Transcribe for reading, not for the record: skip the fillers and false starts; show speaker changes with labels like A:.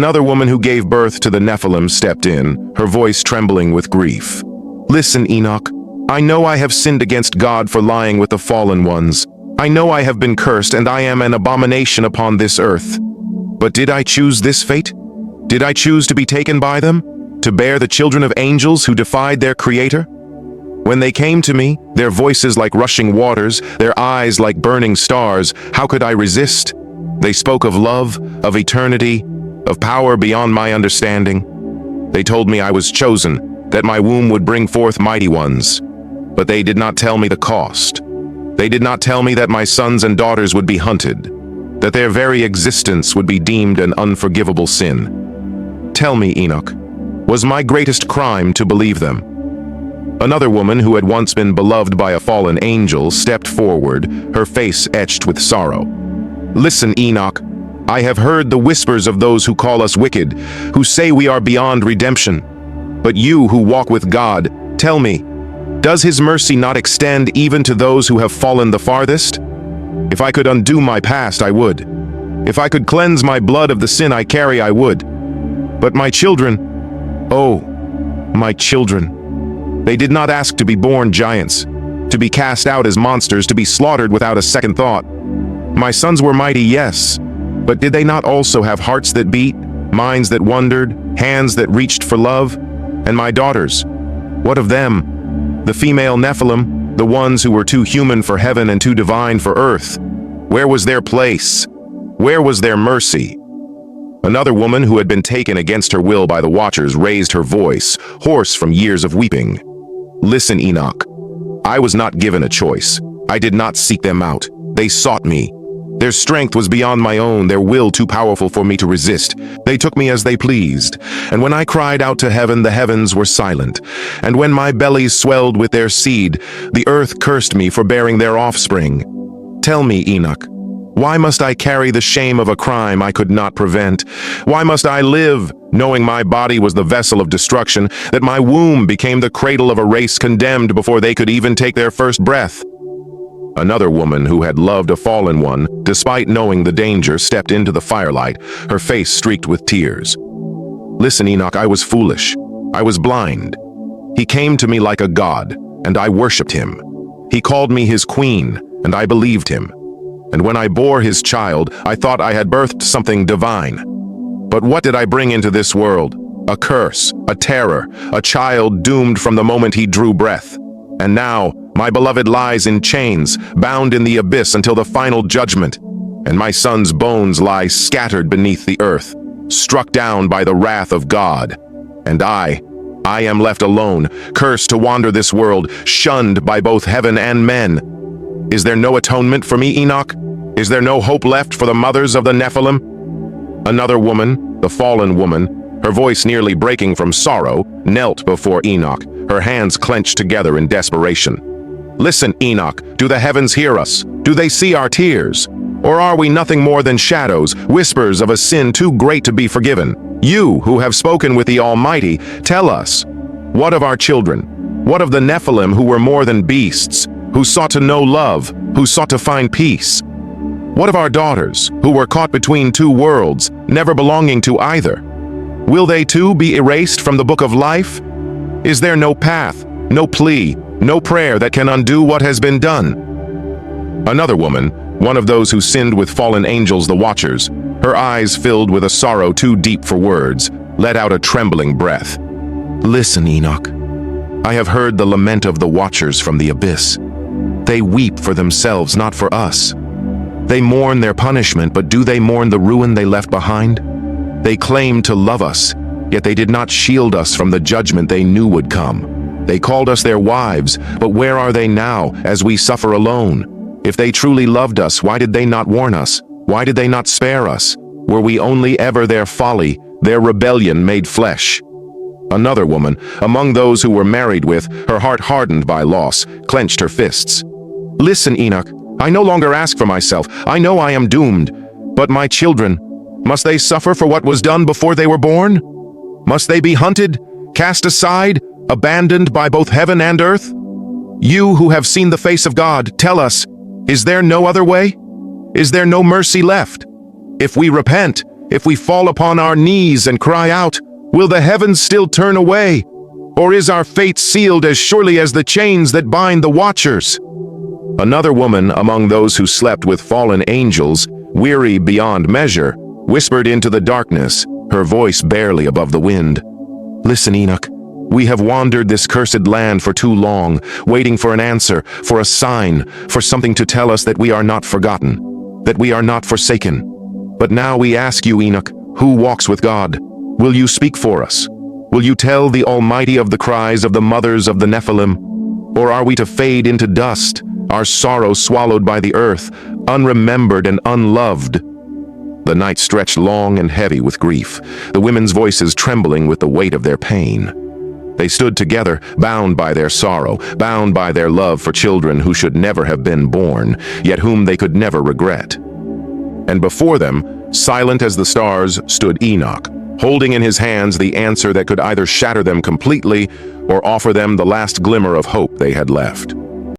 A: Another woman who gave birth to the Nephilim stepped in, her voice trembling with grief. Listen, Enoch. I know I have sinned against God for lying with the fallen ones. I know I have been cursed and I am an abomination upon this earth. But did I choose this fate? Did I choose to be taken by them? To bear the children of angels who defied their Creator? When they came to me, their voices like rushing waters, their eyes like burning stars, how could I resist? They spoke of love, of eternity, of power beyond my understanding. They told me I was chosen, that my womb would bring forth mighty ones. But they did not tell me the cost. They did not tell me that my sons and daughters would be hunted, that their very existence would be deemed an unforgivable sin. Tell me, Enoch, was my greatest crime to believe them? Another woman who had once been beloved by a fallen angel stepped forward, her face etched with sorrow. Listen, Enoch, I have heard the whispers of those who call us wicked, who say we are beyond redemption. But you who walk with God, tell me, does his mercy not extend even to those who have fallen the farthest? If I could undo my past, I would. If I could cleanse my blood of the sin I carry, I would. But my children, oh, my children, they did not ask to be born giants, to be cast out as monsters, to be slaughtered without a second thought. My sons were mighty, yes, but did they not also have hearts that beat, minds that wondered, hands that reached for love? And my daughters, what of them? The female Nephilim, the ones who were too human for heaven and too divine for earth. Where was their place? Where was their mercy? Another woman who had been taken against her will by the Watchers raised her voice, hoarse from years of weeping. Listen, Enoch, I was not given a choice. I did not seek them out. They sought me. Their strength was beyond my own, their will too powerful for me to resist. They took me as they pleased. And when I cried out to heaven, the heavens were silent. And when my belly swelled with their seed, the earth cursed me for bearing their offspring. Tell me, Enoch, why must I carry the shame of a crime I could not prevent? Why must I live, knowing my body was the vessel of destruction, that my womb became the cradle of a race condemned before they could even take their first breath? Another woman who had loved a fallen one, despite knowing the danger, stepped into the firelight, her face streaked with tears. Listen, Enoch, I was foolish. I was blind. He came to me like a god, and I worshipped him. He called me his queen, and I believed him. And when I bore his child, I thought I had birthed something divine. But what did I bring into this world? A curse, a terror, a child doomed from the moment he drew breath. And now, my beloved lies in chains, bound in the abyss until the final judgment. And my son's bones lie scattered beneath the earth, struck down by the wrath of God. And I am left alone, cursed to wander this world, shunned by both heaven and men. Is there no atonement for me, Enoch? Is there no hope left for the mothers of the Nephilim? Another woman, the fallen woman, her voice nearly breaking from sorrow, knelt before Enoch, her hands clenched together in desperation. Listen, Enoch, do the heavens hear us? Do they see our tears? Or are we nothing more than shadows, whispers of a sin too great to be forgiven? You, who have spoken with the Almighty, tell us, what of our children? What of the Nephilim who were more than beasts, who sought to know love, who sought to find peace? What of our daughters, who were caught between two worlds, never belonging to either? Will they too be erased from the book of life? Is there no path, no plea, no prayer that can undo what has been done? Another woman, one of those who sinned with fallen angels, the Watchers, her eyes filled with a sorrow too deep for words, let out a trembling breath. Listen, Enoch, I have heard the lament of the Watchers from the abyss. They weep for themselves, not for us. They mourn their punishment, but do they mourn the ruin they left behind? They claim to love us, yet they did not shield us from the judgment they knew would come. They called us their wives, but where are they now, as we suffer alone? If they truly loved us, why did they not warn us? Why did they not spare us? Were we only ever their folly, their rebellion made flesh? Another woman, among those who were married with, her heart hardened by loss, clenched her fists. Listen, Enoch, I no longer ask for myself. I know I am doomed. But my children, must they suffer for what was done before they were born? Must they be hunted, cast aside, abandoned by both heaven and earth? You who have seen the face of God, tell us, is there no other way? Is there no mercy left? If we repent, If we fall upon our knees and cry out, will the heavens still turn away? Or is our fate sealed as surely as the chains that bind the watchers?" Another woman among those who slept with fallen angels, weary beyond measure, whispered into the darkness, her voice barely above the wind. "Listen, Enoch. We have wandered this cursed land for too long, waiting for an answer, for a sign, for something to tell us that we are not forgotten, that we are not forsaken. But now we ask you, Enoch, who walks with God? Will you speak for us? Will you tell the Almighty of the cries of the mothers of the Nephilim? Or are we to fade into dust, our sorrow swallowed by the earth, unremembered and unloved?" The night stretched long and heavy with grief, the women's voices trembling with the weight of their pain. They stood together, bound by their sorrow, bound by their love for children who should never have been born, yet whom they could never regret. And before them, silent as the stars, stood Enoch, holding in his hands the answer that could either shatter them completely or offer them the last glimmer of hope they had left.